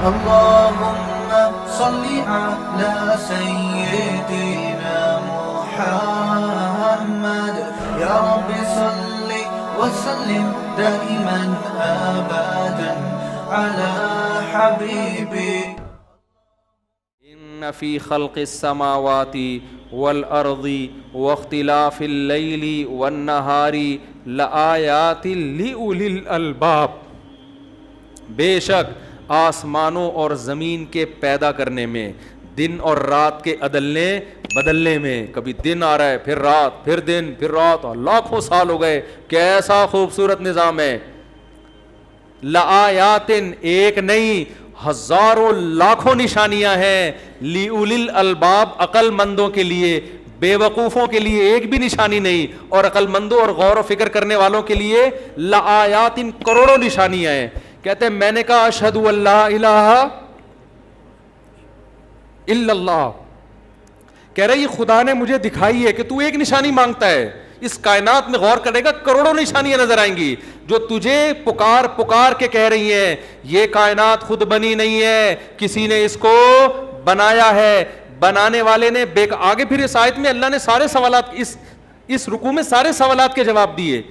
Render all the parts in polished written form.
اللهم صل على سيدنا محمد يا رب صل وسلم دائما أبدا على حبيبك. إن في خلق السماوات والأرض واختلاف الليل والنهار لآیات لأولی الألباب. بے شک آسمانوں اور زمین کے پیدا کرنے میں، دن اور رات کے بدلنے میں، کبھی دن آ رہا ہے پھر رات، پھر دن پھر رات، اور لاکھوں سال ہو گئے. کیسا خوبصورت نظام ہے. لآیات ایک نہیں، ہزاروں لاکھوں نشانیاں ہیں. لِأُولِي الْأَلْبَابِ عقل مندوں کے لیے، بے وقوفوں کے لیے ایک بھی نشانی نہیں، اور عقل مندوں اور غور و فکر کرنے والوں کے لیے لآیات کروڑوں نشانیاں ہیں. کہتے ہیں میں نے کہا اشہد ان لا الہ الا اللہ. کہہ رہے یہ خدا نے مجھے دکھائی ہے کہ تو ایک نشانی مانگتا ہے. اس کائنات میں غور کرے گا کروڑوں نشانیاں نظر آئیں گی جو تجھے پکار کے کہہ رہی ہیں یہ کائنات خود بنی نہیں ہے، کسی نے اس کو بنایا ہے. بنانے والے نے آگے پھر اس آیت میں اللہ نے سارے سوالات اس رکوع میں سارے سوالات کے جواب دیے.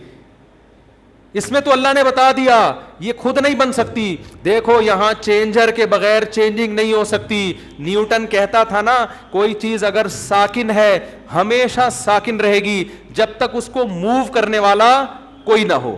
اس میں تو اللہ نے بتا دیا یہ خود نہیں بن سکتی. دیکھو یہاں چینجر کے بغیر چینجنگ نہیں ہو سکتی. نیوٹن کہتا تھا نا کوئی چیز اگر ساکن ہے ہمیشہ ساکن رہے گی جب تک اس کو موو کرنے والا کوئی نہ ہو،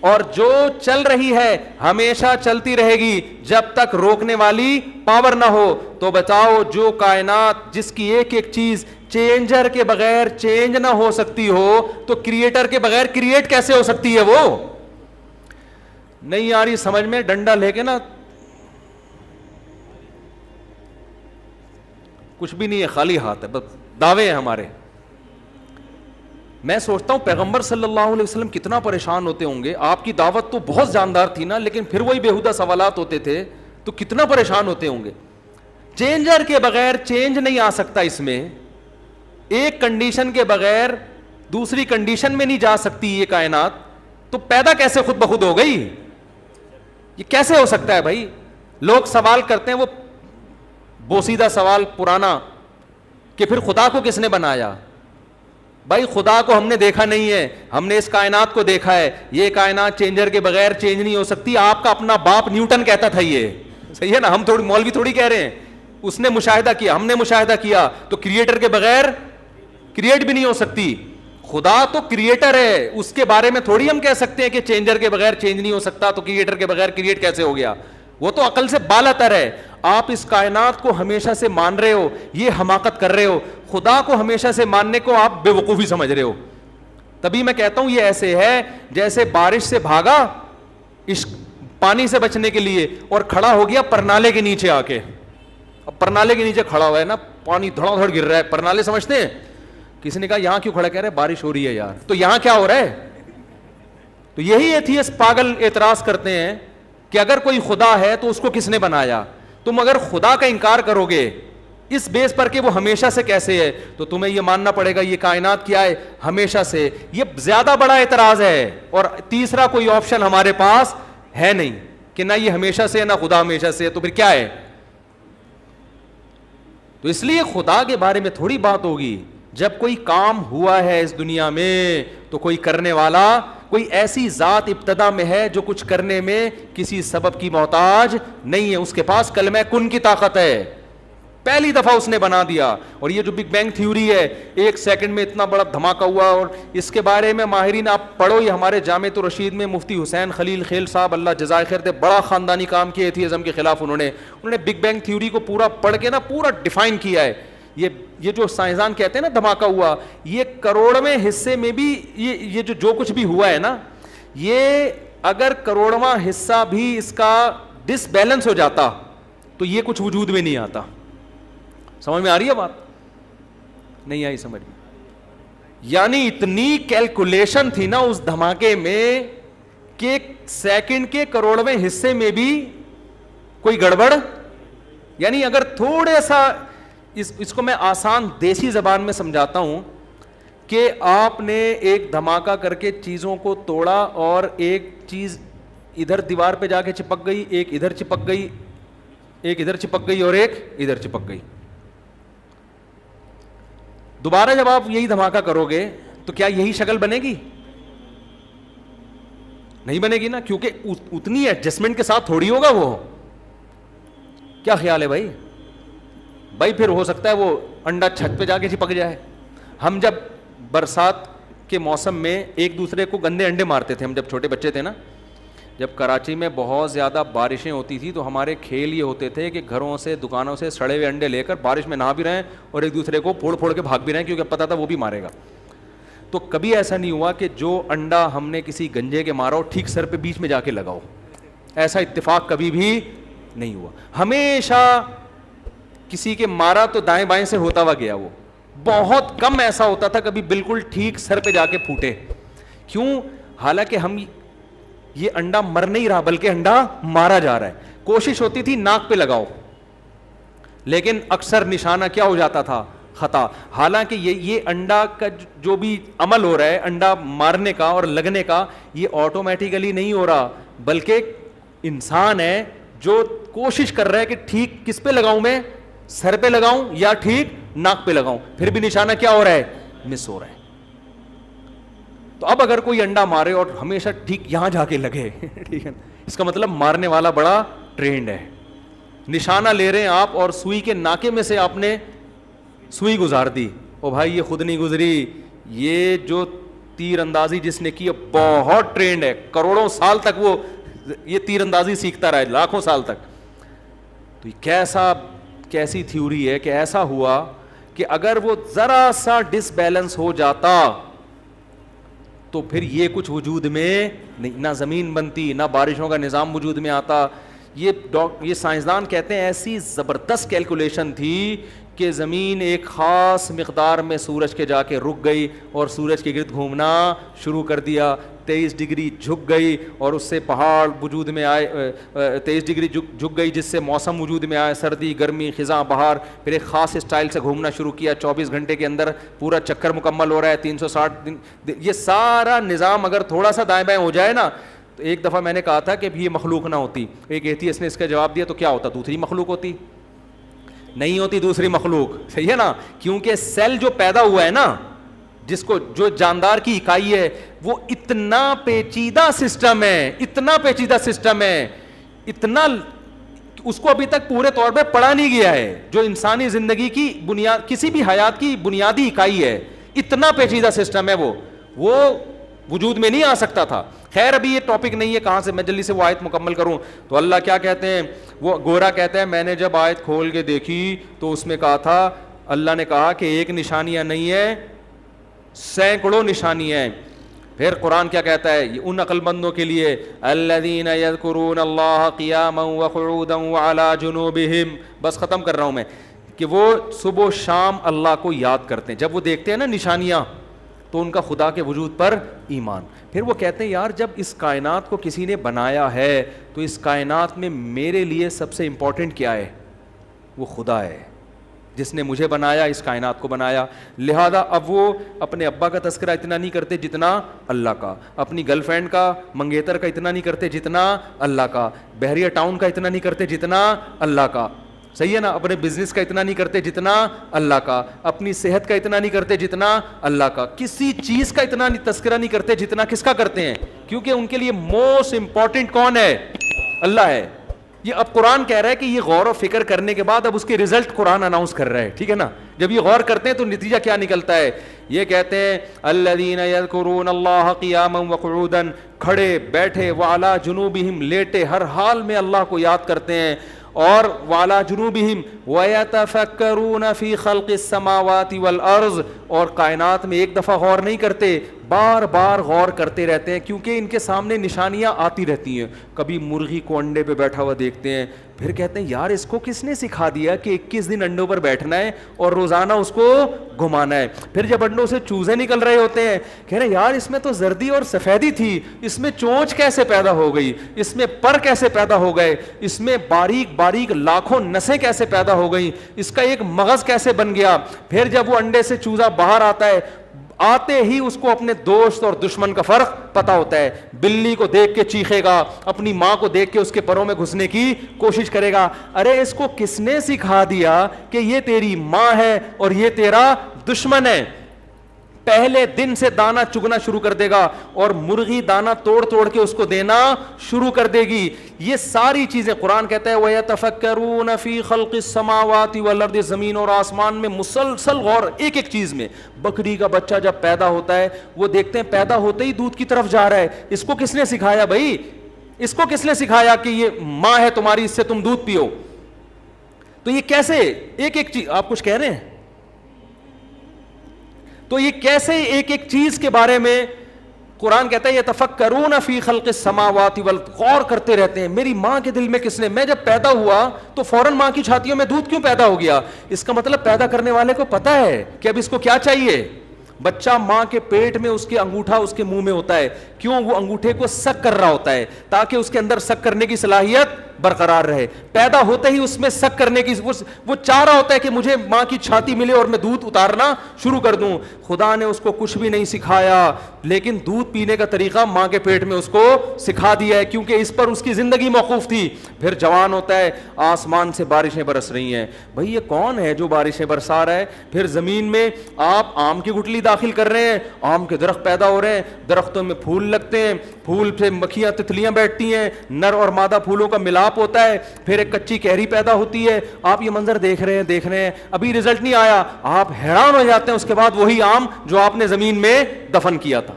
اور جو چل رہی ہے ہمیشہ چلتی رہے گی جب تک روکنے والی پاور نہ ہو. تو بتاؤ جو کائنات جس کی ایک ایک چیز چینجر کے بغیر چینج نہ ہو سکتی ہو تو کریٹر کے بغیر کریٹ کیسے ہو سکتی ہے؟ وہ نہیں آ رہی سمجھ میں. ڈنڈا لے کے نا کچھ بھی نہیں ہے، خالی ہاتھ ہے، بس دعوے ہیں ہمارے. میں سوچتا ہوں پیغمبر صلی اللہ علیہ وسلم کتنا پریشان ہوتے ہوں گے. آپ کی دعوت تو بہت جاندار تھی نا، لیکن پھر وہی بیہودہ سوالات ہوتے تھے تو کتنا پریشان ہوتے ہوں گے. چینجر کے بغیر چینج نہیں آ سکتا. اس میں ایک کنڈیشن کے بغیر دوسری کنڈیشن میں نہیں جا سکتی یہ کائنات. تو پیدا کیسے خود بخود ہو گئی؟ یہ کیسے ہو سکتا ہے بھائی؟ لوگ سوال کرتے ہیں وہ بوسیدہ سوال پرانا کہ پھر خدا کو کس نے بنایا؟ بھائی خدا کو ہم نے دیکھا نہیں ہے، ہم نے اس کائنات کو دیکھا ہے. یہ کائنات چینجر کے بغیر چینج نہیں ہو سکتی. آپ کا اپنا باپ نیوٹن کہتا تھا یہ، صحیح ہے نا؟ ہم تھوڑی مولوی تھوڑی کہہ رہے ہیں. اس نے مشاہدہ کیا، ہم نے مشاہدہ کیا. تو کریٹر کے بغیر کریٹ بھی نہیں ہو سکتی. خدا تو کریٹر ہے، اس کے بارے میں تھوڑی ہم کہہ سکتے ہیں کہ چینجر کے بغیر چینج نہیں ہو سکتا تو کریٹر کے بغیر کریٹ کیسے ہو گیا. وہ تو عقل سے بالاتر ہے. آپ اس کائنات کو ہمیشہ سے مان رہے ہو، یہ حماقت کر رہے ہو. خدا کو ہمیشہ سے ماننے کو آپ بے وقوفی سمجھ رہے ہو. تبھی میں کہتا ہوں یہ ایسے ہے جیسے بارش سے بھاگا پانی سے بچنے کے لیے اور کھڑا ہو گیا پرنالے کے نیچے آ کے. اب پرنالے کے نیچے کھڑا ہوا ہے نا، پانی دھڑا دھڑ گر رہا ہے. پرنالے سمجھتے ہیں؟ کسی نے کہا یہاں کیوں کھڑا؟ کہہ رہے بارش ہو رہی ہے یار. تو یہاں کیا ہو رہا ہے؟ تو یہی ایتھیسٹ پاگل اعتراض کرتے ہیں کہ اگر کوئی خدا ہے تو اس کو کس نے بنایا؟ تم اگر خدا کا انکار کرو گے اس بیس پر کہ وہ ہمیشہ سے کیسے ہے تو تمہیں یہ ماننا پڑے گا یہ کائنات کیا ہے؟ ہمیشہ سے. یہ زیادہ بڑا اعتراض ہے. اور تیسرا کوئی آپشن ہمارے پاس ہے نہیں کہ نہ یہ ہمیشہ سے ہے نہ خدا ہمیشہ سے ہے. تو پھر کیا ہے؟ تو اس لیے خدا کے بارے میں تھوڑی بات ہوگی. جب کوئی کام ہوا ہے اس دنیا میں تو کوئی کرنے والا، کوئی ایسی ذات ابتدا میں ہے جو کچھ کرنے میں کسی سبب کی محتاج نہیں ہے. اس کے پاس کلمہ کن کی طاقت ہے. پہلی دفعہ اس نے بنا دیا. اور یہ جو بگ بینگ تھیوری ہے، 1 سیکنڈ میں اتنا بڑا دھماکہ ہوا، اور اس کے بارے میں ماہرین آپ پڑھو. یہ ہمارے جامعۃ الرشید میں مفتی حسین خلیل خیل صاحب اللہ جزائے خیر دے، بڑا خاندانی کام کیا ایتھیزم کے خلاف. انہوں نے بگ بینگ تھیوری کو پورا پڑھ کے نا پورا ڈیفائن کیا ہے. یہ جو سائنسدان کہتے ہیں نا دھماکہ ہوا، یہ کروڑویں حصے میں بھی یہ جو کچھ بھی ہوا ہے نا، یہ اگر کروڑواں حصہ بھی اس کا ڈس بیلنس ہو جاتا تو یہ کچھ وجود میں نہیں آتا. سمجھ میں آ رہی ہے بات؟ نہیں آئی سمجھ میں؟ یعنی اتنی کیلکولیشن تھی نا اس دھماکے میں کہ سیکنڈ کے کروڑویں حصے میں بھی کوئی گڑبڑ. یعنی اگر تھوڑے سا اس کو میں آسان دیسی زبان میں سمجھاتا ہوں کہ آپ نے ایک دھماکہ کر کے چیزوں کو توڑا اور ایک چیز ادھر دیوار پہ جا کے چپک گئی, ایک ادھر چپک گئی, ایک ادھر چپک گئی اور ایک ادھر چپک گئی. دوبارہ جب آپ یہی دھماکہ کرو گے تو کیا یہی شکل بنے گی؟ نہیں بنے گی نا, کیونکہ اتنی ایڈجسٹمنٹ کے ساتھ تھوڑی ہوگا وہ. کیا خیال ہے بھائی؟ بھائی پھر ہو سکتا ہے وہ انڈا چھت پہ جا کے چپک جائے. ہم جب برسات کے موسم میں ایک دوسرے کو گندے انڈے مارتے تھے, ہم جب چھوٹے بچے تھے نا, جب کراچی میں بہت زیادہ بارشیں ہوتی تھی تو ہمارے کھیل یہ ہوتے تھے کہ گھروں سے دکانوں سے سڑے ہوئے انڈے لے کر بارش میں نہا بھی رہے ہیں اور ایک دوسرے کو پھوڑ پھوڑ کے بھاگ بھی رہے ہیں, کیونکہ پتہ تھا وہ بھی مارے گا. تو کبھی ایسا نہیں ہوا کہ جو انڈا ہم نے کسی گنجے کے مارا ہو ٹھیک سر پہ بیچ میں جا کے لگاؤ. ایسا اتفاق کبھی بھی نہیں ہوا. ہمیشہ کسی کے مارا تو دائیں بائیں سے ہوتا ہوا گیا. وہ بہت کم ایسا ہوتا تھا کبھی بالکل ٹھیک سر پہ جا کے پھوٹے. کیوں؟ حالانکہ ہم یہ انڈا مر نہیں رہا بلکہ انڈا مارا جا رہا ہے. کوشش ہوتی تھی ناک پہ لگاؤ, لیکن اکثر نشانہ کیا ہو جاتا تھا؟ خطا. حالانکہ یہ انڈا کا جو بھی عمل ہو رہا ہے انڈا مارنے کا اور لگنے کا, یہ آٹومیٹیکلی نہیں ہو رہا, بلکہ انسان ہے جو کوشش کر رہا ہے کہ ٹھیک کس پہ لگاؤں, میں سر پہ لگاؤں یا ٹھیک ناک پہ لگاؤں, پھر بھی نشانہ کیا ہو رہا ہے؟ مس ہو رہا ہے. تو اب اگر کوئی انڈا مارے اور ہمیشہ ٹھیک یہاں جا کے لگے ٹھیک ہے, اس کا مطلب مارنے والا بڑا ٹرینڈ ہے. نشانہ لے رہے ہیں آپ اور سوئی کے ناکے میں سے آپ نے سوئی گزار دی, او بھائی یہ خود نہیں گزری, یہ جو تیر اندازی جس نے کی بہت ٹرینڈ ہے, کروڑوں سال تک وہ یہ تیر اندازی سیکھتا رہا ہے, لاکھوں سال تک. تو یہ کیسی تھیوری ہے کہ ایسا ہوا کہ اگر وہ ذرا سا ڈس بیلنس ہو جاتا تو پھر یہ کچھ وجود میں نہیں, نہ زمین بنتی نہ بارشوں کا نظام وجود میں آتا. یہ سائنسدان کہتے ہیں ایسی زبردست کیلکولیشن تھی کہ زمین ایک خاص مقدار میں سورج کے جا کے رک گئی اور سورج کے گرد گھومنا شروع کر دیا. 23 ڈگری جھک گئی اور اس سے پہاڑ وجود میں آئے, 23 ڈگری جھک گئی جس سے موسم وجود میں آئے, سردی گرمی خزاں بہار. پھر ایک خاص اسٹائل سے گھومنا شروع کیا, 24 گھنٹے کے اندر پورا چکر مکمل ہو رہا ہے, 360 دن. یہ سارا نظام اگر تھوڑا سا دائیں بائیں ہو جائے نا, تو ایک دفعہ میں نے کہا تھا کہ یہ مخلوق نہ ہوتی. ایک ایتھیسٹ نے اس کا جواب دیا تو کیا ہوتا؟ دوسری مخلوق ہوتی. نہیں ہوتی دوسری مخلوق, صحیح ہے نا, کیونکہ سیل جو پیدا ہوا ہے نا, جس کو جو جاندار کی اکائی ہے, وہ اتنا پیچیدہ سسٹم ہے, اتنا پیچیدہ سسٹم ہے, اتنا اس کو ابھی تک پورے طور پہ پڑھا نہیں گیا ہے. جو انسانی زندگی کی بنیاد, کسی بھی حیات کی بنیادی اکائی ہے, اتنا پیچیدہ سسٹم ہے وہ وجود میں نہیں آ سکتا تھا. خیر ابھی یہ ٹاپک نہیں ہے کہاں سے, میں جلدی سے وہ آیت مکمل کروں. تو اللہ کیا کہتے ہیں, وہ گورا کہتا ہے میں نے جب آیت کھول کے دیکھی تو اس میں کہا تھا, اللہ نے کہا کہ ایک نشانیاں نہیں ہے, سینکڑوں نشانیاں ہیں. پھر قرآن کیا کہتا ہے ان عقل مندوں کے لیے, الذین یذکرون اللہ قیاما وقعودا وعلی جنوبہم. بس ختم کر رہا ہوں میں, کہ وہ صبح و شام اللہ کو یاد کرتے ہیں. جب وہ دیکھتے ہیں نا نشانیاں تو ان کا خدا کے وجود پر ایمان. پھر وہ کہتے ہیں یار جب اس کائنات کو کسی نے بنایا ہے تو اس کائنات میں میرے لیے سب سے امپورٹنٹ کیا ہے؟ وہ خدا ہے جس نے مجھے بنایا, اس کائنات کو بنایا. لہذا اب وہ اپنے ابا کا تذکرہ اتنا نہیں کرتے جتنا اللہ کا, اپنی گرل فرینڈ کا منگیتر کا اتنا نہیں کرتے جتنا اللہ کا, بحریہ ٹاؤن کا اتنا نہیں کرتے جتنا اللہ کا, صحیح ہے نا, اپنے بزنس کا اتنا نہیں کرتے جتنا اللہ کا, اپنی صحت کا اتنا نہیں کرتے جتنا اللہ کا, کسی چیز کا اتنا تذکرہ نہیں کرتے جتنا کس کا کرتے ہیں, کیونکہ ان کے لیے موسٹ امپورٹنٹ کون ہے؟ اللہ ہے. یہ اب قرآن کہہ رہا ہے کہ یہ غور و فکر کرنے کے بعد اب اس کے رزلٹ قرآن اناؤنس کر رہا ہے, ٹھیک ہے نا. جب یہ غور کرتے ہیں تو نتیجہ کیا نکلتا ہے؟ یہ کہتے ہیں الذین یذکرون اللہ قیاما وقعودا, کھڑے بیٹھے, وعلی جنوبہم, لیٹے, ہر حال میں اللہ کو یاد کرتے ہیں, اور وعلی جنوبہم ویتفکرون فی خلق السماوات والارض, اور کائنات میں ایک دفعہ غور نہیں کرتے, بار بار غور کرتے رہتے ہیں, کیونکہ ان کے سامنے نشانیاں آتی رہتی ہیں. کبھی مرغی کو انڈے پہ بیٹھا ہوا دیکھتے ہیں, پھر کہتے ہیں یار اس کو کس نے سکھا دیا کہ 21 دن انڈوں پر بیٹھنا ہے اور روزانہ اس کو گھمانا ہے. پھر جب انڈوں سے چوزے نکل رہے ہوتے ہیں, کہہ رہے ہیں یار اس میں تو زردی اور سفیدی تھی, اس میں چونچ کیسے پیدا ہو گئی, اس میں پر کیسے پیدا ہو گئے, اس میں باریک باریک لاکھوں نسیں کیسے پیدا ہو گئیں, اس کا ایک مغز کیسے بن گیا. پھر جب وہ انڈے سے چوزا باہر آتا ہے, آتے ہی اس کو اپنے دوست اور دشمن کا فرق پتا ہوتا ہے. بلی کو دیکھ کے چیخے گا, اپنی ماں کو دیکھ کے اس کے پروں میں گھسنے کی کوشش کرے گا. ارے اس کو کس نے سکھا دیا کہ یہ تیری ماں ہے اور یہ تیرا دشمن ہے؟ پہلے دن سے دانا چگنا شروع کر دے گا اور مرغی دانا توڑ توڑ کے اس کو دینا شروع کر دے گی. یہ ساری چیزیں قرآن کہتا ہے وَيَتَفَكَّرُونَ فِي خَلْقِ السَّمَاوَاتِ وَالْأَرْضِ, زمین اور آسمان میں مسلسل غور ایک ایک چیز میں. بکری کا بچہ جب پیدا ہوتا ہے وہ دیکھتے ہیں پیدا ہوتے ہی دودھ کی طرف جا رہا ہے. اس کو کس نے سکھایا بھائی؟ اس کو کس نے سکھایا کہ یہ ماں ہے تمہاری, اس سے تم دودھ پیو؟ تو یہ کیسے ایک ایک چیز, آپ کچھ کہہ رہے ہیں؟ تو یہ کیسے ایک ایک چیز کے بارے میں قرآن کہتا ہے یتفکرون فی خلق السماوات والارض, غور کرتے رہتے ہیں. میری ماں کے دل میں کس نے, میں جب پیدا ہوا تو فوراً ماں کی چھاتیوں میں دودھ کیوں پیدا ہو گیا؟ اس کا مطلب پیدا کرنے والے کو پتا ہے کہ اب اس کو کیا چاہیے. بچہ ماں کے پیٹ میں اس کے انگوٹھا اس کے منہ میں ہوتا ہے, کیوں؟ وہ انگوٹھے کو سک کر رہا ہوتا ہے تاکہ اس کے اندر سک کرنے کی صلاحیت برقرار رہے. پیدا ہوتے ہی اس میں سک کرنے کی وہ چاہ رہا ہوتا ہے کہ مجھے ماں کی چھاتی ملے اور میں دودھ اتارنا شروع کر دوں. خدا نے اس کو کچھ بھی نہیں سکھایا, لیکن دودھ پینے کا طریقہ ماں کے پیٹ میں اس کو سکھا دیا ہے, کیونکہ اس پر اس کی زندگی موقوف تھی. پھر جوان ہوتا ہے, آسمان سے بارشیں برس رہی ہیں. بھئی یہ کون ہے جو بارشیں برسا رہا ہے؟ پھر زمین میں آپ آم کی گٹلی داخل کر رہے ہیں, آم کے درخت پیدا ہو رہے ہیں, درختوں میں پھول لگتے ہیں, پھول سے مکھیاں تتلیاں بیٹھتی ہیں, نر اور مادہ پھولوں کا ملاپ ہوتا ہے, پھر ایک کچی کیری پیدا ہوتی ہے. آپ یہ منظر دیکھ رہے ہیں, ابھی رزلٹ نہیں آیا, آپ حیران ہو جاتے ہیں. اس کے بعد وہی آم جو آپ نے زمین میں دفن کیا تھا.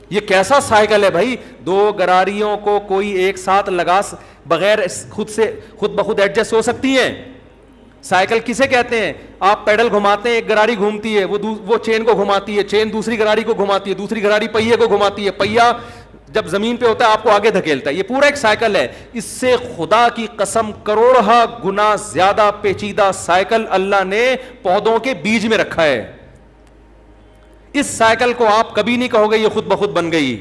یہ کیسا سائیکل ہے بھائی؟ دو گراریوں کو کوئی ایک ساتھ لگا بغیر خود بخود ایڈجسٹ ہو سکتی ہیں؟ سائیکل کسے کہتے ہیں؟ آپ پیڈل گھماتے ہیں, ایک گراری گھومتی ہے, وہ چین کو گھماتی ہے, چین دوسری گراری کو گھماتی ہے, دوسری گراری پہیے کو گھماتی ہے, پہیا جب زمین پہ ہوتا ہے آپ کو آگے دھکیلتا ہے. یہ پورا ایک سائیکل ہے. اس سے خدا کی قسم کروڑہ گنا زیادہ پیچیدہ سائیکل اللہ نے پودوں کے بیج میں رکھا ہے. اس سائیکل کو آپ کبھی نہیں کہو گے یہ خود بخود بن گئی,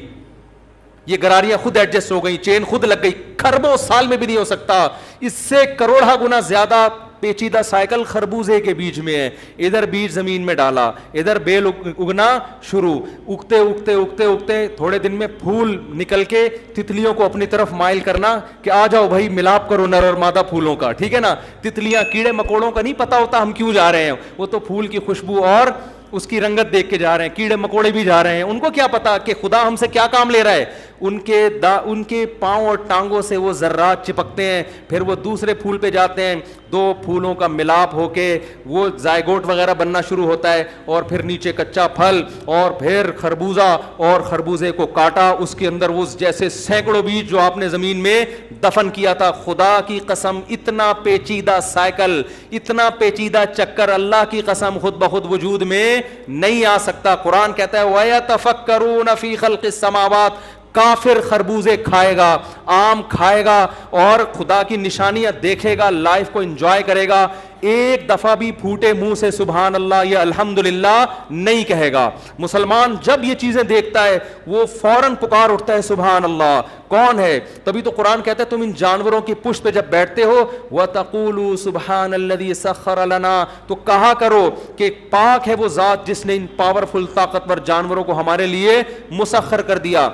یہ گراریاں خود ایڈجسٹ ہو گئی, چین خود لگ گئی. کھربوں سال میں بھی نہیں ہو سکتا. اس سے کروڑہ گنا زیادہ پیچیدہ سائیکل خربوزے کے بیج میں ہے. ادھر بیج زمین میں ڈالا, ادھر بیل اگنا شروع, اگتے اگتے اگتے اگتے تھوڑے دن میں پھول نکل کے تتلیوں کو اپنی طرف مائل کرنا کہ آ جاؤ بھائی ملاپ کرو نر اور مادہ پھولوں کا, ٹھیک ہے نا. تتلیاں کیڑے مکوڑوں کا نہیں پتا ہوتا ہم کیوں جا رہے ہیں, وہ تو پھول کی خوشبو اور اس کی رنگت دیکھ کے جا رہے ہیں. کیڑے مکوڑے بھی جا رہے ہیں, ان کو کیا پتا کہ خدا ہم سے کیا کام لے رہا ہے. ان کے پاؤں اور ٹانگوں سے وہ ذرات چپکتے ہیں, پھر وہ دوسرے پھول پہ جاتے ہیں, دو پھولوں کا ملاپ ہو کے وہ زائگوٹ وغیرہ بننا شروع ہوتا ہے, اور پھر نیچے کچا پھل, اور پھر خربوزہ, اور خربوزے کو کاٹا, اس کے اندر وہ جیسے سینکڑوں بیج جو آپ نے زمین میں دفن کیا تھا. خدا کی قسم اتنا پیچیدہ سائیکل, اتنا پیچیدہ چکر اللہ کی قسم خود بخود وجود میں نہیں آ سکتا. قرآن کہتا ہے وَيَتَفَكَّرُونَ فِي خَلْقِ السَّمَاوَاتِ, کافر خربوزے کھائے گا, آم کھائے گا, اور خدا کی نشانیاں دیکھے گا, لائف کو انجوائے کرے گا. ایک دفعہ بھی پھوٹے منہ سے سبحان اللہ یا الحمدللہ نہیں کہے گا. مسلمان جب یہ چیزیں دیکھتا ہے وہ فوراً پکار اٹھتا ہے سبحان اللہ. کون ہے؟ تبھی تو قرآن کہتا ہے تم ان جانوروں کی پشت پہ جب بیٹھتے ہو وَتَقُولُوا سُبْحَانَ الَّذِي سَخَّرَ لَنَا, تو کہا کرو کہ پاک ہے وہ ذات جس نے ان پاورفل طاقتور جانوروں کو ہمارے لیے مسخر کر دیا.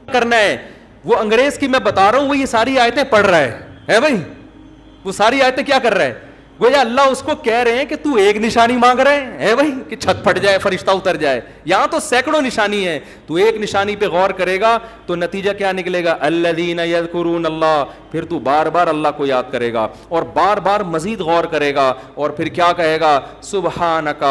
کرنا ہے وہ انگریز کی میں بتا رہا ہوں, وہ یہ ساری آیتیں پڑھ رہا ہے بھائی, وہ ساری آیتیں کیا کر رہا ہے؟ گویا اللہ اس کو کہہ رہے ہیں کہ تو ایک نشانی مانگ رہے ہیں بھائی کہ چھت پھٹ جائے, فرشتہ اتر جائے. یہاں تو سینکڑوں نشانی ہے, تو ایک نشانی پہ غور کرے گا تو نتیجہ کیا نکلے گا؟ الذین یذکرون اللہ. پھر تو بار بار اللہ کو یاد کرے گا اور بار بار مزید غور کرے گا, اور پھر کیا کہے گا؟ سبحانک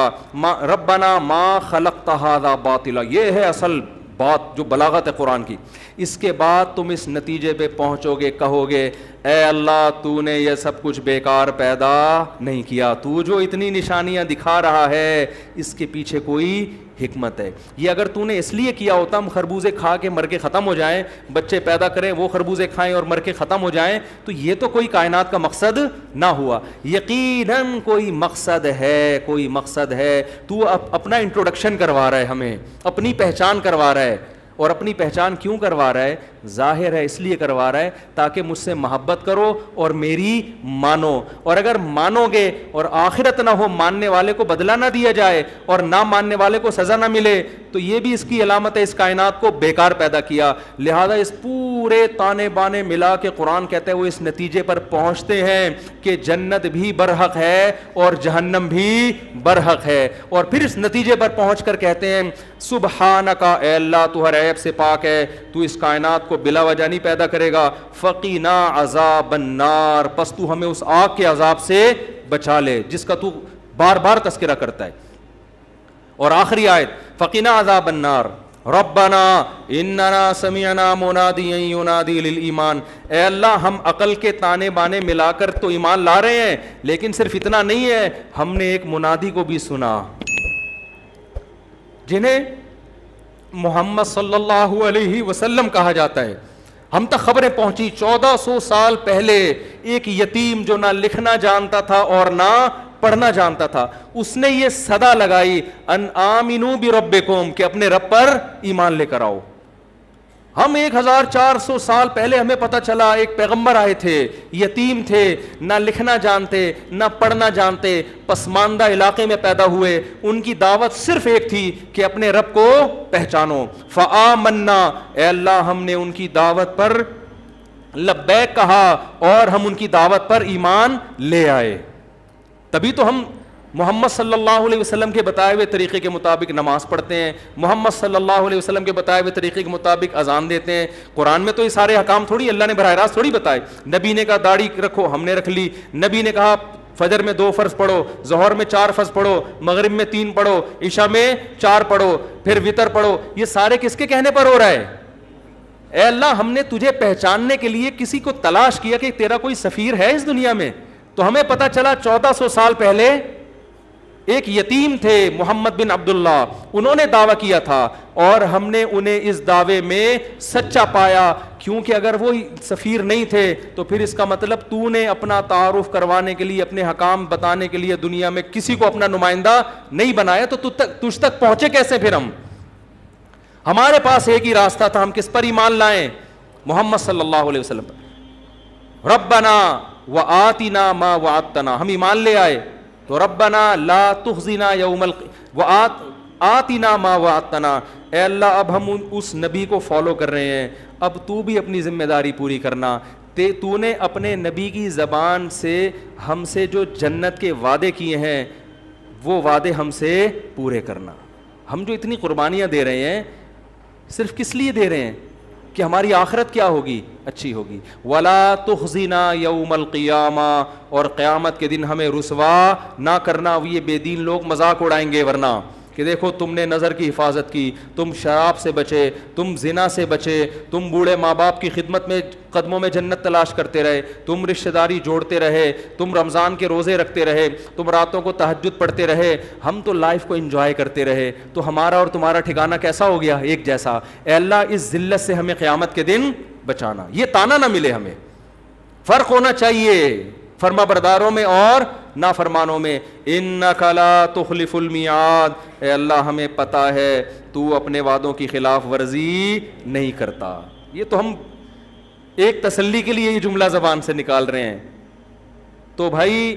ربنا ما خلقت ھذا باطلا. یہ ہے اصل بات جو بلاغت ہے قرآن کی. اس کے بعد تم اس نتیجے پہ پہنچو گے, کہو گے اے اللہ تو نے یہ سب کچھ بیکار پیدا نہیں کیا, تو جو اتنی نشانیاں دکھا رہا ہے اس کے پیچھے کوئی حکمت ہے. یہ اگر تو نے اس لیے کیا ہوتا ہم خربوزے کھا کے مر کے ختم ہو جائیں, بچے پیدا کریں وہ خربوزے کھائیں اور مر کے ختم ہو جائیں, تو یہ تو کوئی کائنات کا مقصد نہ ہوا. یقیناً کوئی مقصد ہے, کوئی مقصد ہے. تو اپنا انٹروڈکشن کروا رہا ہے, ہمیں اپنی پہچان کروا رہا ہے. اور اپنی پہچان کیوں کروا رہا ہے؟ ظاہر ہے اس لیے کروا رہا ہے تاکہ مجھ سے محبت کرو اور میری مانو, اور اگر مانو گے اور آخرت نہ ہو, ماننے والے کو بدلہ نہ دیا جائے اور نہ ماننے والے کو سزا نہ ملے, تو یہ بھی اس کی علامت ہے اس کائنات کو بیکار پیدا کیا. لہذا اس پورے تانے بانے ملا کے قرآن کہتا ہے وہ اس نتیجے پر پہنچتے ہیں کہ جنت بھی برحق ہے اور جہنم بھی برحق ہے, اور پھر اس نتیجے پر پہنچ کر کہتے ہیں سبحانکا, اے اللہ تو ہر عیب سے پاک ہے, تو اس کائنات کو بلا وجہ نہیں پیدا کرے گا. فقینا عذاب النار, پس تو ہمیں اس آگ کے عذاب سے بچا لے جس کا تو بار بار تذکرہ کرتا ہے. اور آخری آیت فقینا عذاب النار ربنا اننا سمعنا منادیا ینادی للایمان, اے اللہ ہم عقل کے تانے بانے ملا کر تو ایمان لا رہے ہیں, لیکن صرف اتنا نہیں ہے, ہم نے ایک منادی کو بھی سنا جنہیں محمد صلی اللہ علیہ وسلم کہا جاتا ہے. ہم تک خبریں پہنچی 1400 سال پہلے ایک یتیم جو نہ لکھنا جانتا تھا اور نہ پڑھنا جانتا تھا, اس نے یہ صدا لگائی ان آمنو بربکم, کہ اپنے رب پر ایمان لے کر آؤ. ہم 1400 سال پہلے ہمیں پتہ چلا ایک پیغمبر آئے تھے, یتیم تھے, نہ لکھنا جانتے نہ پڑھنا جانتے, پسماندہ علاقے میں پیدا ہوئے, ان کی دعوت صرف ایک تھی کہ اپنے رب کو پہچانو. فآمنا, اے اللہ ہم نے ان کی دعوت پر لبیک کہا اور ہم ان کی دعوت پر ایمان لے آئے. تبھی تو ہم محمد صلی اللہ علیہ وسلم کے بتائے ہوئے طریقے کے مطابق نماز پڑھتے ہیں, محمد صلی اللہ علیہ وسلم کے بتائے ہوئے طریقے کے مطابق اذان دیتے ہیں. قرآن میں تو یہ سارے احکام تھوڑی اللہ نے براہ راست تھوڑی بتائے. نبی نے کہا داڑھی رکھو, ہم نے رکھ لی. نبی نے کہا فجر میں 2 فرض پڑھو, ظہر میں 4 فرض پڑھو, مغرب میں 3 پڑھو, عشاء میں 4 پڑھو, پھر وتر پڑھو. یہ سارے کس کے کہنے پر ہو رہا ہے؟ اے اللہ ہم نے تجھے پہچاننے کے لیے کسی کو تلاش کیا کہ تیرا کوئی سفیر ہے اس دنیا میں, تو ہمیں پتہ چلا 1400 سال پہلے ایک یتیم تھے محمد بن عبداللہ, انہوں نے دعویٰ کیا تھا اور ہم نے انہیں اس دعوے میں سچا پایا, کیونکہ اگر وہ سفیر نہیں تھے تو پھر اس کا مطلب تو نے اپنا تعارف کروانے کے لیے, اپنے حکام بتانے کے لیے دنیا میں کسی کو اپنا نمائندہ نہیں بنایا, تو تجھ تک پہنچے کیسے پھر ہم؟ ہمارے پاس ایک ہی راستہ تھا, ہم کس پر ایمان لائیں؟ محمد صلی اللہ علیہ وسلم پر. ربنا وآتنا ما وعدتنا, ہم ایمان لے آئے تو ربنا لا تخزنا یوم آتنا ما وعدتنا, اے اللہ اب ہم اس نبی کو فالو کر رہے ہیں, اب تو بھی اپنی ذمہ داری پوری کرنا. تو نے اپنے نبی کی زبان سے ہم سے جو جنت کے وعدے کیے ہیں وہ وعدے ہم سے پورے کرنا. ہم جو اتنی قربانیاں دے رہے ہیں صرف کس لیے دے رہے ہیں؟ کہ ہماری آخرت کیا ہوگی؟ اچھی ہوگی. ولا تخزنا یوم القیامہ, اور قیامت کے دن ہمیں رسوا نہ کرنا. یہ بے دین لوگ مذاق اڑائیں گے ورنہ کہ دیکھو تم نے نظر کی حفاظت کی, تم شراب سے بچے, تم زنا سے بچے, تم بوڑھے ماں باپ کی خدمت میں قدموں میں جنت تلاش کرتے رہے, تم رشتہ داری جوڑتے رہے, تم رمضان کے روزے رکھتے رہے, تم راتوں کو تہجد پڑھتے رہے, ہم تو لائف کو انجوائے کرتے رہے, تو ہمارا اور تمہارا ٹھکانہ کیسا ہو گیا؟ ایک جیسا. اے اللہ اس ذلت سے ہمیں قیامت کے دن بچانا, یہ تانا نہ ملے ہمیں. فرق ہونا چاہیے فرما برداروں میں اور نافرمانوں میں. انک لا تخلف المیعاد, اے اللہ ہمیں پتہ ہے تو اپنے وعدوں کی خلاف ورزی نہیں کرتا. یہ تو ہم ایک تسلی کے لیے یہ جملہ زبان سے نکال رہے ہیں. تو بھائی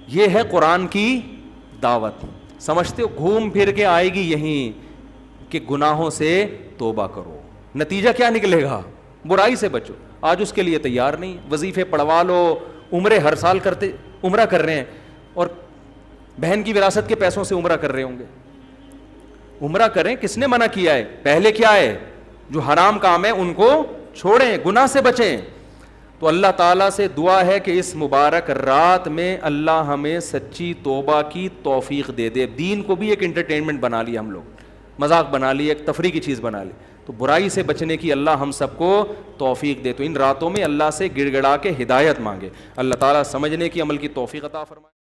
یہ ہے قرآن کی دعوت, سمجھتے ہو؟ گھوم پھر کے آئے گی یہیں کہ گناہوں سے توبہ کرو. نتیجہ کیا نکلے گا؟ برائی سے بچو. آج اس کے لیے تیار نہیں. وظیفے پڑھوا لو, عمرے ہر سال کرتے, عمرہ کر رہے ہیں, اور بہن کی وراثت کے پیسوں سے عمرہ کر رہے ہوں گے. عمرہ کریں, کس نے منع کیا ہے؟ پہلے کیا ہے؟ جو حرام کام ہے ان کو چھوڑیں, گناہ سے بچیں. تو اللہ تعالیٰ سے دعا ہے کہ اس مبارک رات میں اللہ ہمیں سچی توبہ کی توفیق دے دے. دین کو بھی ایک انٹرٹینمنٹ بنا لیا ہم لوگ, مذاق بنا لی, ایک تفریح کی چیز بنا لی. تو برائی سے بچنے کی اللہ ہم سب کو توفیق دے. تو ان راتوں میں اللہ سے گڑ گڑا کے ہدایت مانگے, اللہ تعالیٰ سمجھنے کی, عمل کی توفیق عطا فرمائے.